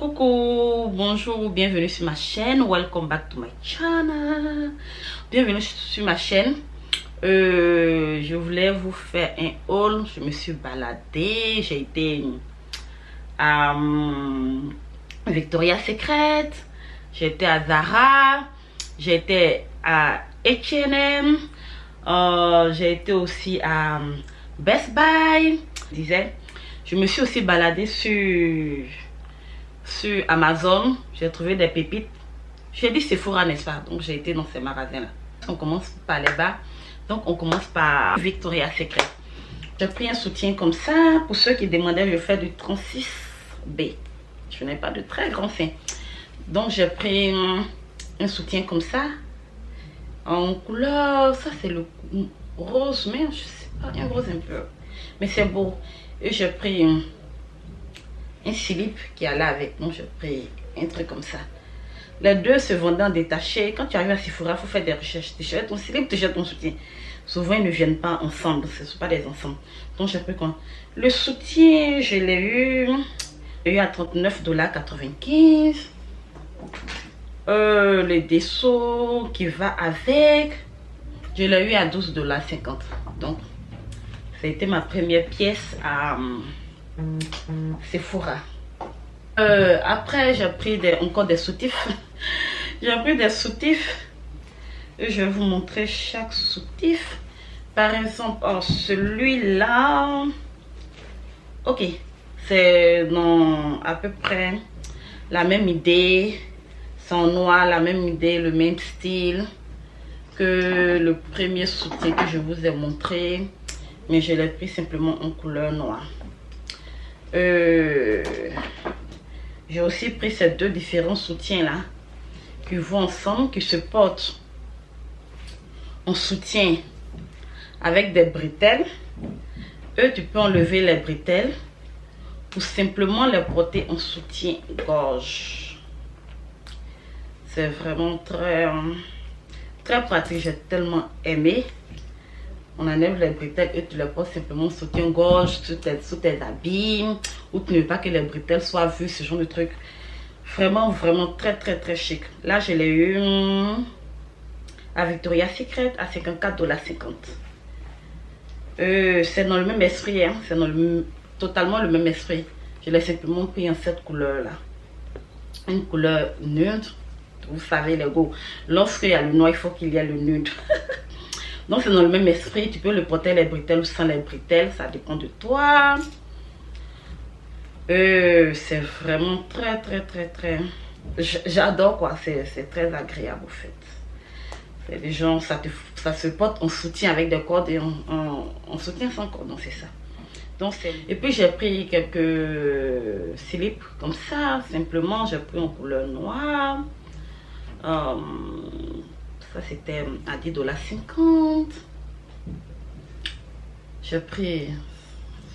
Coucou, bonjour, bienvenue sur ma chaîne. Welcome back to my channel. Bienvenue sur ma chaîne. Je voulais vous faire un haul. Je me suis baladée. J'ai été à Victoria's Secret. J'ai été à Zara. J'ai été à H&M. J'ai été aussi à Best Buy. Je me suis aussi baladée sur Amazon. J'ai trouvé des pépites. J'ai dit Sephora, n'est-ce pas? Donc j'ai été dans ces magasins là. On commence par les bas. Donc on commence par Victoria's Secret. J'ai pris un soutien comme ça. Pour ceux qui demandaient, je fais du 36B. Je n'ai pas de très grand sein. Donc j'ai pris un soutien comme ça, en couleur, ça c'est le rose, mais je sais pas, un rose un peu, mais c'est beau. Et j'ai pris un slip qui allait avec. Donc j'ai pris un truc comme ça. Les deux se vendant détachés. Quand tu arrives à Sephora, il faut faire des recherches. Tu jettes ton slip, tu jettes ton soutien. Souvent ils ne viennent pas ensemble, ce ne sont pas des ensembles. Donc j'ai pris quoi? Le soutien, je l'ai eu à $39,95. Les dessous qui va avec, je l'ai eu à $12,50. Donc ça a été ma première pièce à Sephora. Après j'ai pris encore des soutifs. J'ai pris des soutifs et je vais vous montrer chaque soutif. Par exemple, celui-là, ok, c'est dans à peu près la même idée. C'est en noir, la même idée, le même style que le premier soutien que je vous ai montré, mais je l'ai pris simplement en couleur noire. J'ai aussi pris ces deux différents soutiens là qui vont ensemble, qui se portent en soutien avec des bretelles. Tu peux enlever les bretelles ou simplement les porter en soutien-gorge. C'est vraiment très pratique. J'ai tellement aimé. On enlève les bretelles et tu les portes simplement en soutien-gorge sous tes habits, ou tu ne veux pas que les bretelles soient vues, ce genre de truc. Vraiment très chic. Là je l'ai eu à Victoria's Secret à $54,50. C'est dans le même esprit, hein. C'est totalement le même esprit. Je l'ai simplement pris en cette couleur là, une couleur neutre. Vous savez les go, lorsqu'il y a le noir, il faut qu'il y ait le nude. Donc c'est dans le même esprit. Tu peux le porter les bretelles ou sans les bretelles, ça dépend de toi. C'est vraiment très j'adore quoi. C'est très agréable au fait. C'est des gens, ça se porte en soutien avec des cordes et en soutien sans corde. Donc c'est ça. Donc et puis j'ai pris quelques slips comme ça. Simplement j'ai pris en couleur noire. Ça c'était à $10,50. J'ai pris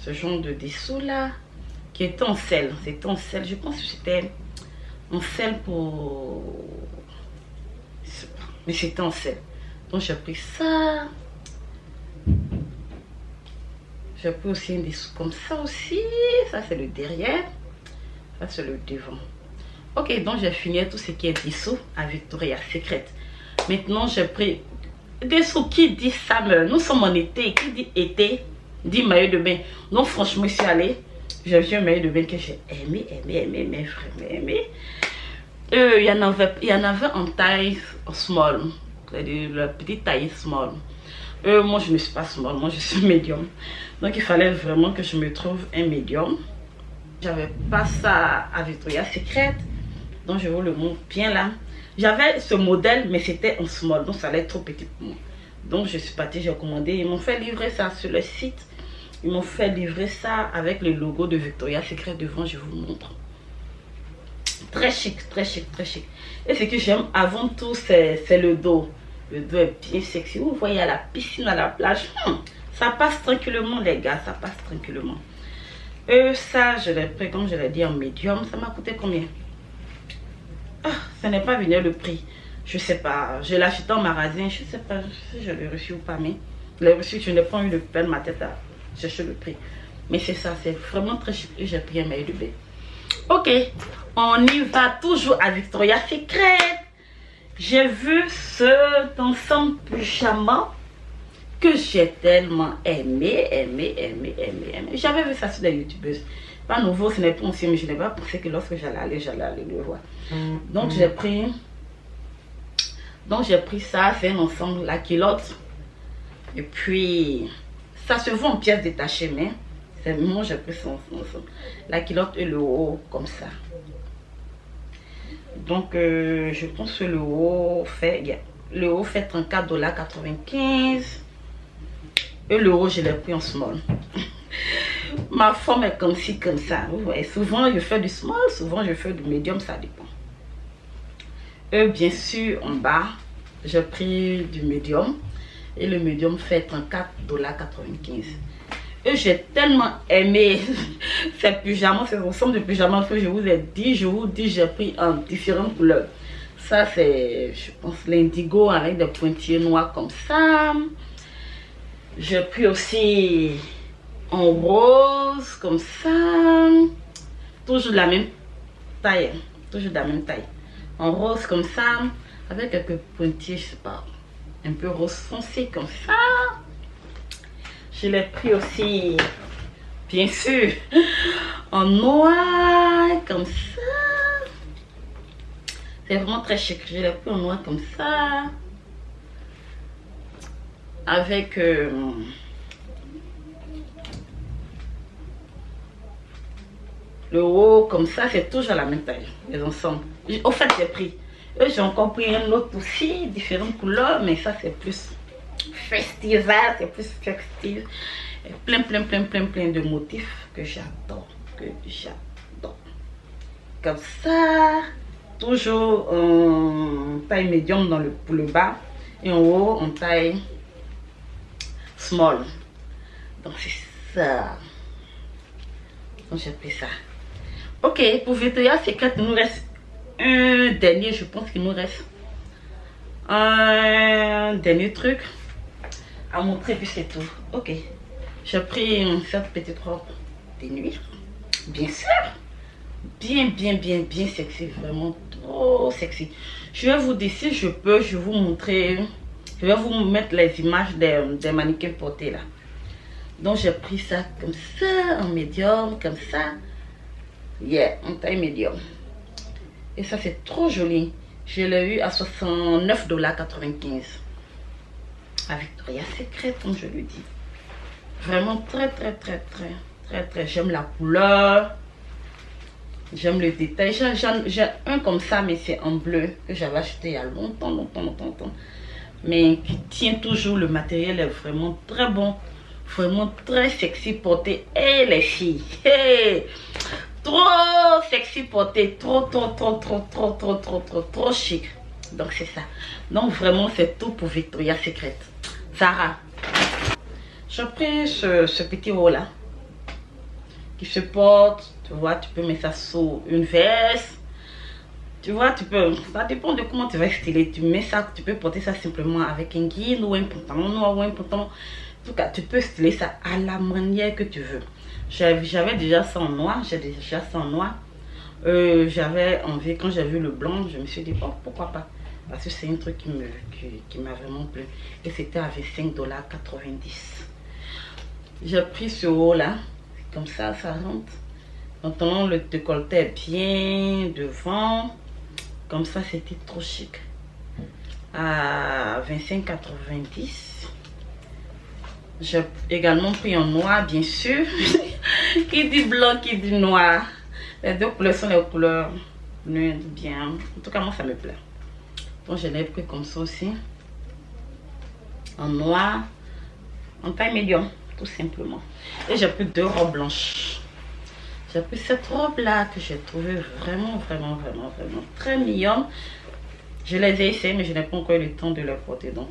ce genre de dessous là qui est en sel. C'est en sel. Je pense que c'était en sel pour, mais c'était en sel. Donc j'ai pris ça. J'ai pris aussi un dessous comme ça aussi. Ça c'est le derrière. Ça c'est le devant. Ok, donc j'ai fini tout ce qui est dessous à Victoria's Secret. Maintenant j'ai pris dessous. Qui dit summer? Nous sommes en été. Qui dit été dit maillot de bain. Donc franchement je suis allée. J'ai vu un maillot de bain que j'ai aimé, mais vraiment aimé. Il y en avait en taille small. C'est-à-dire la petite taille small. Moi je ne suis pas small, moi je suis medium. Donc il fallait vraiment que je me trouve un medium. J'avais pas ça à Victoria's Secret. Donc je vous le montre bien là. J'avais ce modèle mais c'était en small, donc ça allait être trop petit pour moi. Donc je suis partie, j'ai commandé. Ils m'ont fait livrer ça sur le site. Ils m'ont fait livrer ça avec le logo de Victoria's Secret devant. Je vous montre. Très chic. Et ce que j'aime avant tout c'est le dos. Le dos est bien sexy. Vous voyez à la piscine, à la plage. Ça passe tranquillement les gars, ça passe tranquillement. Ça je l'ai pris comme je l'ai dit en médium. Ça m'a coûté combien? Ça n'est pas venu le prix. Je sais pas. Je l'ai acheté en magasin. Je sais pas si je l'ai reçu ou pas. Mais je l'ai reçu. Je n'ai pas eu de peine ma tête à chercher le prix. Mais c'est ça. C'est vraiment très chic. Et j'ai pris un maillot de bain. Ok, on y va toujours à Victoria's Secret. J'ai vu cet ensemble pyjama que j'ai tellement aimé. J'avais vu ça sur des youtubeuses. Pas nouveau, ce n'est pas ancien, mais je n'ai pas pensé que lorsque j'allais aller le voir. Donc j'ai pris ça, c'est un ensemble, la culotte. Et puis, ça se vend en pièces détachées, mais c'est moi j'ai pris ça ensemble. La culotte et le haut comme ça. Donc, je pense que le haut fait 34,95 $. Et le haut, je l'ai pris en small. Ma forme est comme ci, comme ça. Vous voyez, souvent je fais du small, souvent je fais du medium, ça dépend. Et bien sûr, en bas, j'ai pris du medium. Et le medium fait 34,95 $. Et j'ai tellement aimé ces pyjamas, ces ensembles de pyjamas que je vous dis, j'ai pris en différentes couleurs. Ça, c'est, je pense, l'indigo avec des pointillés noirs comme ça. J'ai pris aussi en rose comme ça. Toujours de la même taille. En rose comme ça. Avec quelques pointillés, je sais pas. Un peu rose foncé comme ça. Je l'ai pris aussi, bien sûr, en noir comme ça. C'est vraiment très chic. Je l'ai pris en noir comme ça. Avec le haut comme ça. C'est toujours la même taille, les ensembles. Au fait, j'ai pris. J'ai encore pris un autre aussi, différentes couleurs, mais ça c'est plus festival, c'est plus festif. Plein de motifs que j'adore, Comme ça, toujours en taille médium pour le bas et en haut en taille small. Donc c'est ça. Donc j'ai pris ça. Ok, pour Victoria's Secret, il nous reste un dernier, je pense qu'il nous reste un dernier truc à montrer, puis c'est tout. Ok, j'ai pris cette petite robe de nuit, bien sûr, bien sexy, vraiment trop sexy. Je vais vous dire, si je peux, je vais vous montrer, je vais vous mettre les images des mannequins portés là. Donc j'ai pris ça comme ça, en médium, comme ça, en taille médium. Et ça c'est trop joli. Je l'ai eu à 69,95 $. À Victoria's Secret, comme je le dis. Vraiment très. J'aime la couleur. J'aime le détail. J'ai un comme ça, mais c'est en bleu, que j'avais acheté il y a longtemps. Mais qui tient toujours. Le matériel est vraiment très bon. Vraiment très sexy porté. Et les filles. Hey, trop sexy porté. Trop chic. Donc c'est ça. Donc vraiment c'est tout pour Victoria's Secret. Zara. J'ai pris ce petit haut là. Qui se porte. Tu vois, tu peux mettre ça sous une veste. Tu vois, tu peux. Ça dépend de comment tu vas styler. Tu mets ça, tu peux porter ça simplement avec un guide ou un pantalon noir ou un pantalon. En tout cas, tu peux styler ça à la manière que tu veux. J'avais déjà ça en noir. J'avais envie, quand j'ai vu le blanc, je me suis dit, oh, pourquoi pas. Parce que c'est un truc qui m'a vraiment plu. Et c'était avec 5,90 $. J'ai pris ce haut là. Comme ça, ça rentre. Maintenant, le décolleté est bien devant. Comme ça, c'était trop chic. À 25,90 $. J'ai également pris en noir, bien sûr. Qui dit blanc, qui dit noir. Les deux couleurs sont les couleurs bien. En tout cas, moi, ça me plaît. Donc, je l'ai pris comme ça aussi. En noir. En taille médium, tout simplement. Et j'ai pris deux robes blanches. J'ai pris cette robe là que j'ai trouvé vraiment très mignonne. Je les ai essayées, mais je n'ai pas encore eu le temps de les porter. Donc,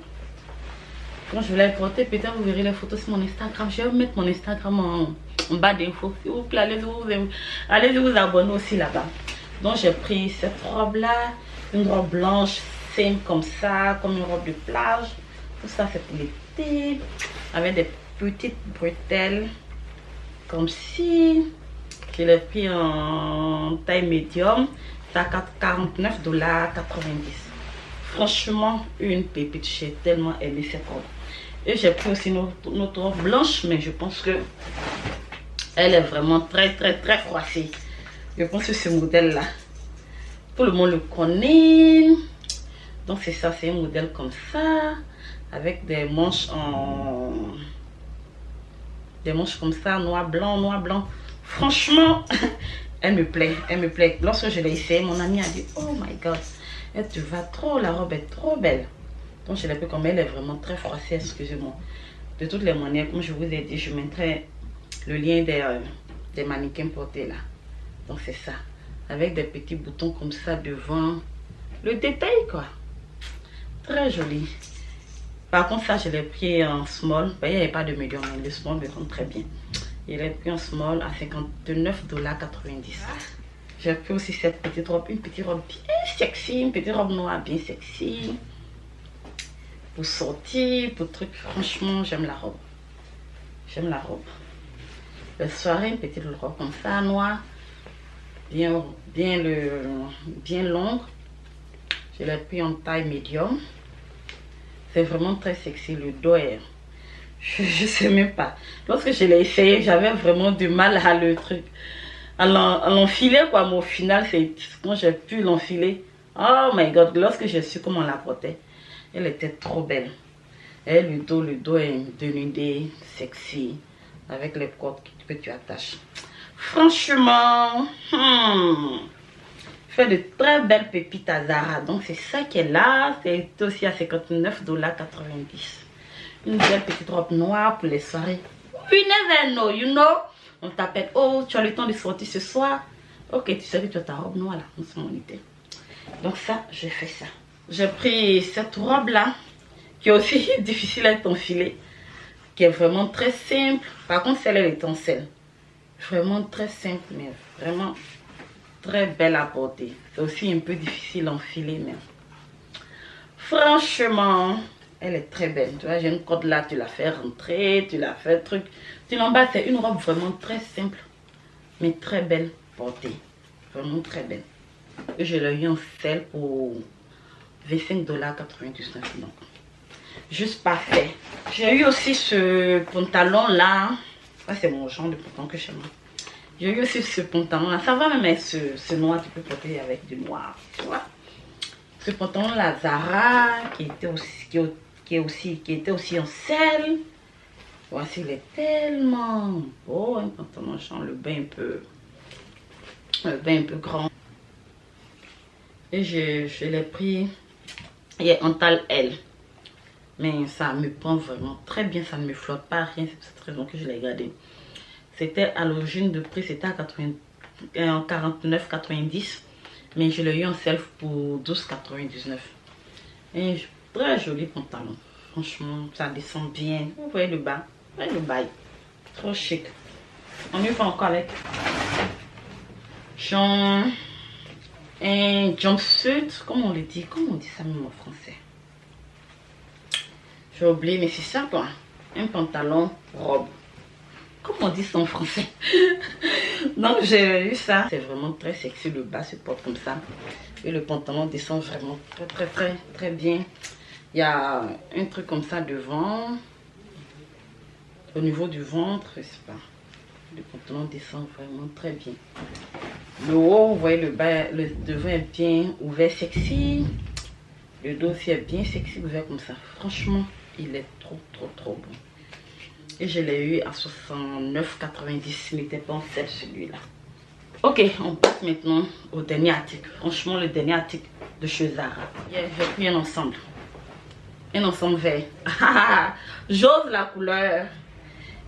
quand je vais les porter, peut-être vous verrez les photos sur mon Instagram. Je vais mettre mon Instagram en bas d'infos. S'il vous plaît, allez vous abonner aussi là-bas. Donc, j'ai pris cette robe là. Une robe blanche, simple comme ça, comme une robe de plage. Tout ça, c'est pour l'été. Avec des petites bretelles comme ci. Je l'ai pris en taille médium. C'est à 49,90 $. Franchement, une pépite. J'ai tellement aimé cette robe. Et j'ai pris aussi notre robe blanche, mais je pense que elle est vraiment très froissée. Je pense que ce modèle-là, tout le monde le connaît. Donc c'est ça, c'est un modèle comme ça, avec des manches comme ça, noir, blanc. Franchement, elle me plaît. Lorsque je l'ai essayé, mon ami a dit, oh my god, elle te va trop, la robe est trop belle. Donc je l'ai pris comme elle est vraiment très froissée, excusez-moi. De toutes les manières, comme je vous ai dit, je mettrai le lien des mannequins portés là. Donc c'est ça, avec des petits boutons comme ça devant. Le détail quoi, très joli. Par contre ça je l'ai pris en small. Ben, il n'y avait pas de medium, mais le small me rend très bien. Je l'ai pris en small à 59,90 $. J'ai pris aussi cette petite robe, une petite robe bien sexy, une petite robe noire bien sexy. Pour sortir, pour truc, franchement j'aime la robe. J'aime la robe. La soirée, une petite robe comme ça, noire, bien longue. Je l'ai pris en taille médium. C'est vraiment très sexy, le dos est... Je sais même pas. Lorsque je l'ai essayé, j'avais vraiment du mal à le truc. À l'enfiler quoi, mais au final, c'est quand j'ai pu l'enfiler. Oh my god, lorsque j'ai su comment on la portait, elle était trop belle. Et le dos est dénudé, sexy, avec les cordes que tu attaches. Franchement, fait de très belles pépites à Zara. Donc c'est ça qui est là. C'est aussi à 59,90 $. Une belle petite robe noire pour les soirées. You never know, you know. On t'appelle, oh, tu as le temps de sortir ce soir. Ok, tu sais que tu as ta robe noire là, en ce moment. Donc ça, j'ai fait ça. J'ai pris cette robe là, qui est aussi difficile à être enfilée, qui est vraiment très simple. Par contre, celle-là, elle est en selle. Vraiment très simple, mais vraiment très belle à porter. C'est aussi un peu difficile à enfiler, mais franchement, elle est très belle. Tu vois, j'ai une corde là, tu la fais rentrer, tu la fais truc. Tu l'emballes, c'est une robe vraiment très simple, mais très belle portée. Vraiment très belle. Et je l'ai eu en selle pour 25,99 $. Donc, juste parfait. J'ai eu aussi ce pantalon là. Ça, c'est mon genre de pantalon que j'aime. J'ai eu aussi ce pantalon là. Ça va même avec ce noir, tu peux porter avec du noir. Tu vois. Ce pantalon là, Zara, qui était aussi en selle. Voici, il est tellement beau. Un pantalon, genre le bain un peu grand. Et je l'ai pris. Il est en taille L. Mais ça me prend vraiment très bien. Ça ne me flotte pas, rien. C'est pour cette raison que je l'ai gardé. C'était à l'origine de prix. C'était à 49,90 $. Mais je l'ai eu en self pour 12,99 $. Et très joli pantalon. Franchement, ça descend bien. Vous voyez le bas. Vous voyez le bas. Trop chic. On y va encore avec genre un jumpsuit. Comment on le dit? Comment on dit ça même en français? J'ai oublié, mais c'est ça quoi. Un pantalon robe. Comment on dit ça en français? Donc j'ai eu ça. C'est vraiment très sexy. Le bas se porte comme ça. Et le pantalon descend vraiment très bien. Il y a un truc comme ça devant. Au niveau du ventre, je sais pas. Le pantalon descend vraiment très bien. Le haut, vous voyez le bas, le devant est bien ouvert, sexy. Le dos aussi est bien sexy, ouvert comme ça. Franchement, il est trop bon. Et je l'ai eu à 69,90 $. Il n'était pas en selle celui-là. Ok, on passe maintenant au dernier article. Franchement, le dernier article de chez Zara. J'ai pris un ensemble. Un ensemble vert. J'ose la couleur.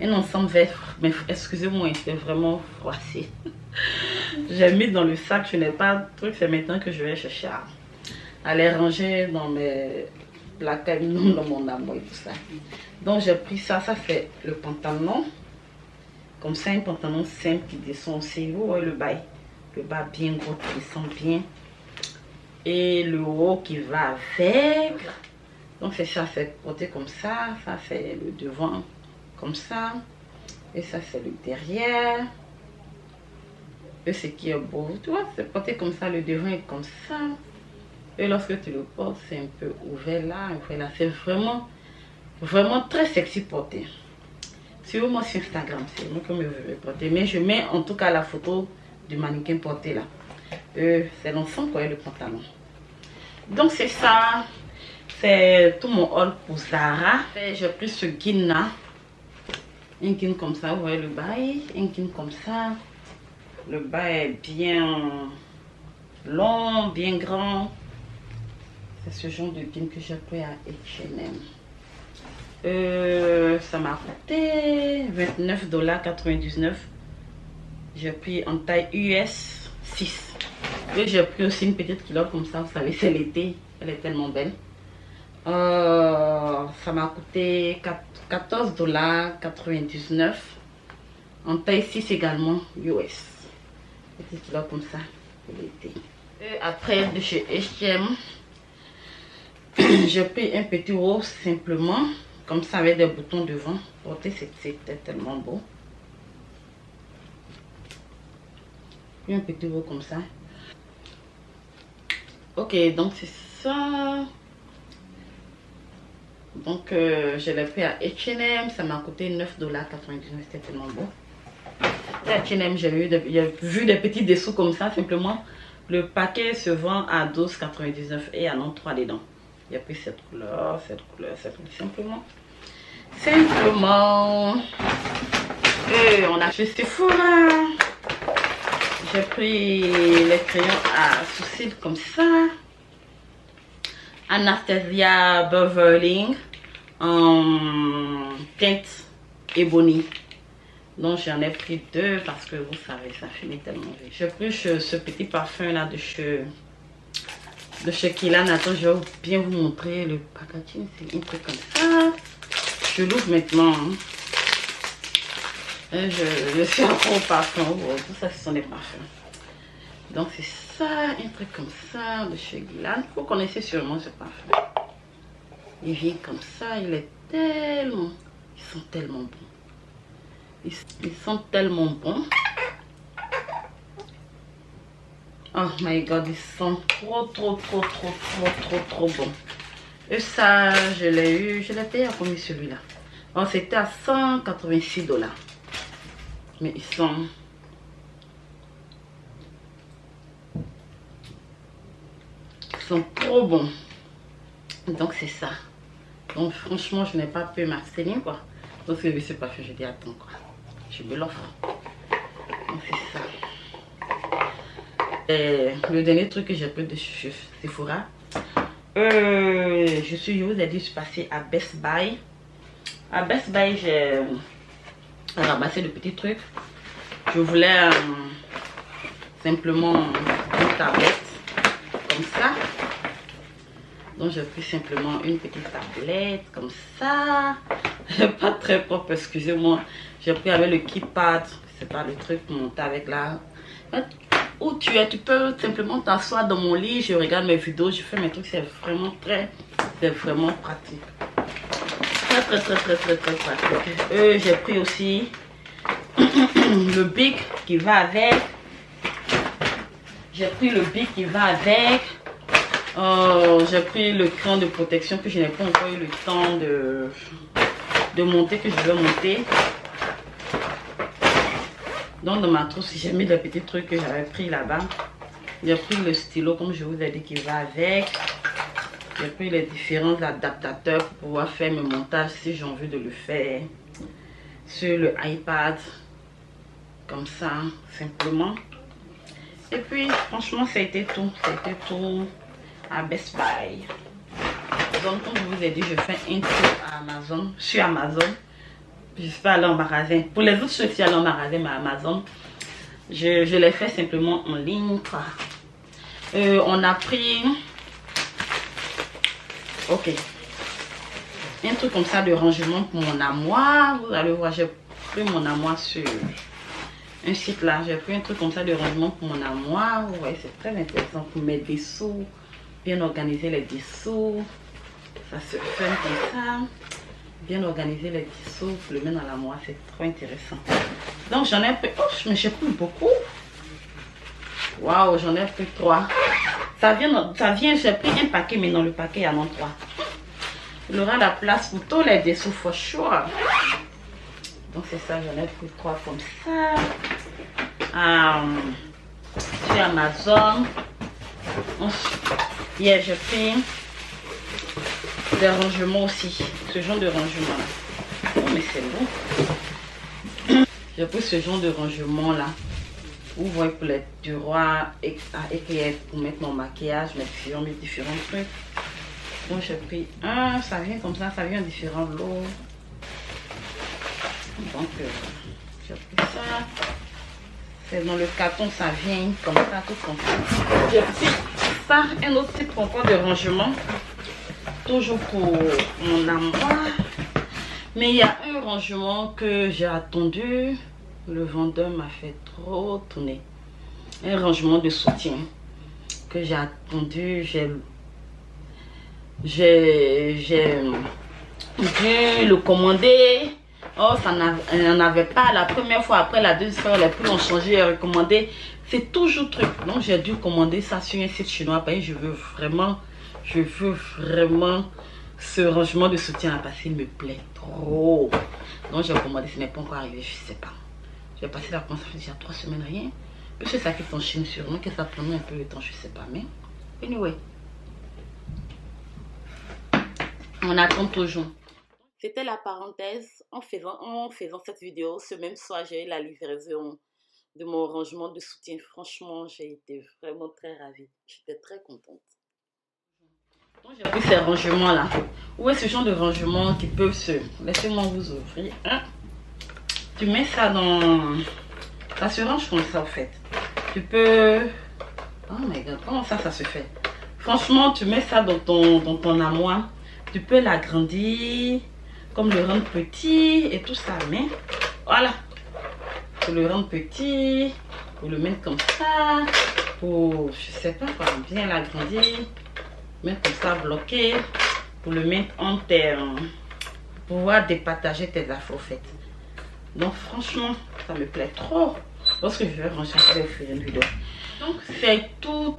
Un ensemble vert. Mais excusez-moi, c'est vraiment froissé. J'ai mis dans le sac. Je n'ai pas de truc. C'est maintenant que je vais chercher à les ranger dans mes placards, dans mon armoire et tout ça. Donc j'ai pris ça. Ça c'est le pantalon. Comme ça, un pantalon simple qui descend aussi. Vous voyez le bas. Le bas bien gros qui descend bien. Et le haut qui va avec. Donc c'est ça, c'est porté comme ça. Ça c'est le devant comme ça. Et ça c'est le derrière. Et ce qui est beau, tu vois, c'est porté comme ça, le devant est comme ça. Et lorsque tu le portes, c'est un peu ouvert là, c'est vraiment très sexy porté. Sur moi sur Instagram, c'est moi qui me veux porter. Mais je mets en tout cas la photo du mannequin porté là. C'est l'ensemble quoi, et le pantalon. Donc c'est ça. C'est tout mon haul pour Zara. J'ai pris ce jean là. Un jean comme ça, vous voyez le bail. Un jean comme ça. Le bas est bien long, bien grand. C'est ce genre de jean que j'ai pris à H&M. Ça m'a coûté $29,99. J'ai pris en taille US 6. Et j'ai pris aussi une petite culotte comme ça, vous savez, c'est l'été. Elle est tellement belle. Ça m'a coûté $14,99. En taille 6 également US. Petite culotte comme ça pour l'été. Et après de chez H&M, j'ai pris un petit rose simplement. Comme ça avec des boutons devant. Porter, c'était tellement beau. Puis un petit rose comme ça. Ok, donc c'est ça. Donc je l'ai fait à H&M. Ça m'a coûté $9,99. C'était tellement beau. Et à H&M, j'ai vu des petits dessous comme ça. Simplement, le paquet se vend à $12,99 et il y en a 3 dedans. Il y a pris cette couleur, cette couleur, cette couleur. Simplement. Et on a fait Sephora. J'ai pris les crayons à sourcils comme ça. Anastasia Beverly en teinte Ebony. Donc j'en ai pris 2 parce que vous savez, ça finit tellement vite. J'ai pris ce petit parfum là de chez Kiehl's. Attends, je vais bien vous montrer le packaging. C'est un truc comme ça. Je l'ouvre maintenant. Et je suis encore au parfum. Oh, tout ça, ce sont des parfums. Donc c'est ça, un truc comme ça de chez Kiehl's. Vous connaissez sûrement ce parfum. Il vient comme ça. Il est tellement... Ils sont tellement bons. Ils sont tellement bons. Oh my god, ils sont trop bons. Et ça, je l'ai payé à combien celui-là? Oh, c'était à $186. Mais ils sont trop bons. Donc c'est ça. Donc franchement, je n'ai pas pu m'abstenir quoi. Parce que je sais pas fait, je dis attends quoi. Je me l'offre. Donc c'est ça. Et le dernier truc que j'ai pris de chez Sephora. Je vous ai dit, je suis passée à Best Buy. À Best Buy, j'ai ramassé le petit truc. Je voulais simplement une tablette comme ça. Donc j'ai pris simplement une petite tablette comme ça. Pas très propre, excusez-moi. J'ai pris avec le keypad. C'est pas le truc pour monter avec là. Où tu es, tu peux simplement t'asseoir dans mon lit. Je regarde mes vidéos, je fais mes trucs. C'est vraiment pratique. Très pratique. J'ai pris aussi le bic qui va avec. J'ai pris le bic qui va avec. J'ai pris le crayon de protection que je n'ai pas encore eu le temps de monter, que je vais monter. Donc dans ma trousse, j'ai mis les petits trucs que j'avais pris là-bas. J'ai pris le stylo comme je vous ai dit qui va avec. J'ai pris les différents adaptateurs pour pouvoir faire mes montages si j'ai envie de le faire sur le iPad. Comme ça, simplement. Et puis franchement, ça a été tout. Ça a été tout à Best Buy. Donc comme je vous ai dit, je fais un tour à Amazon, sur Amazon. Je suis pas allée en magasin. Pour les autres, je suis allée en magasin, mais à Amazon, je l'ai fait simplement en ligne. On a pris... Ok. Un truc comme ça de rangement pour mon armoire. Vous allez voir, j'ai pris mon armoire sur un site là. J'ai pris un truc comme ça de rangement pour mon armoire. Vous voyez, c'est très intéressant pour mettre des sous. Bien organiser les dessous. Ça se fait comme ça. Bien organiser les dessous pour le mettre dans l'armoire. C'est trop intéressant. Donc j'en ai pris... Oh, mais j'ai pris beaucoup. Waouh, j'en ai pris 3. Ça vient, j'ai pris un paquet, mais dans le paquet, il y en a 3. Il aura la place pour tous les dessous, for sure. Donc c'est ça, j'en ai pris 3 comme ça. Sur Amazon. Hier, j'ai pris des rangements aussi. Ce genre de rangement là. Oh, mais c'est bon. J'ai pris ce genre de rangement là. Vous voyez pour les tiroirs éclairs pour mettre mon maquillage, mes différents trucs. Donc j'ai pris un, ça vient comme ça vient en différents lots. Donc j'ai pris ça. C'est dans le carton, ça vient comme ça, tout comme ça. J'ai pris ça, un autre type encore de rangement. Toujours pour mon armoire. Mais il y a un rangement que j'ai attendu. Le vendeur m'a fait trop tourner. Un rangement de soutien que j'ai attendu. J'ai dû le commander. Oh, ça n'en avait pas la première fois. Après la deuxième fois, les prix ont changé et recommandé. C'est toujours truc. Donc j'ai dû commander ça sur un site chinois. Parce que je veux vraiment ce rangement de soutien là, parce qu'il me plaît trop. Donc j'ai commandé, ce n'est pas encore arrivé, je sais pas. J'ai passé la commande, ça fait déjà 3 semaines, rien. Parce que ça qui est en Chine sûrement, que ça prendrait un peu de temps, je sais pas. Mais anyway, on attend toujours. C'était la parenthèse. En faisant cette vidéo, ce même soir, j'ai eu la livraison de mon rangement de soutien. Franchement, j'ai été vraiment très ravie. J'étais très contente. J'ai pris ces rangements là. Où est ce genre de rangement qui peuvent se... Laissez-moi vous ouvrir. Hein? Tu mets ça dans... Ça se range comme ça en fait. Tu peux... Oh my god, comment ça se fait? Franchement, tu mets ça dans ton armoire. Tu peux l'agrandir, comme le rendre petit et tout ça. Mais voilà. Pour le rendre petit, pour le mettre comme ça. Pour, je sais pas, pour bien l'agrandir. Mettre comme ça bloqué. Pour le mettre en terre. Pour pouvoir départager tes affaires en fait. Donc franchement, ça me plaît trop. Lorsque je vais ranger, je vais faire une vidéo. Donc c'est tout,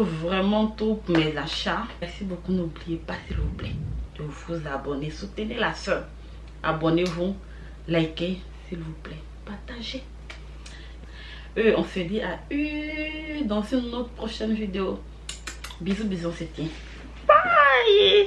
vraiment tout pour mes achats. Merci beaucoup, n'oubliez pas s'il vous plaît de vous abonner. Soutenez la soeur. Abonnez-vous, likez s'il vous plaît, partagez. On se dit à dans une autre prochaine vidéo. Bisous, c'était. Bye.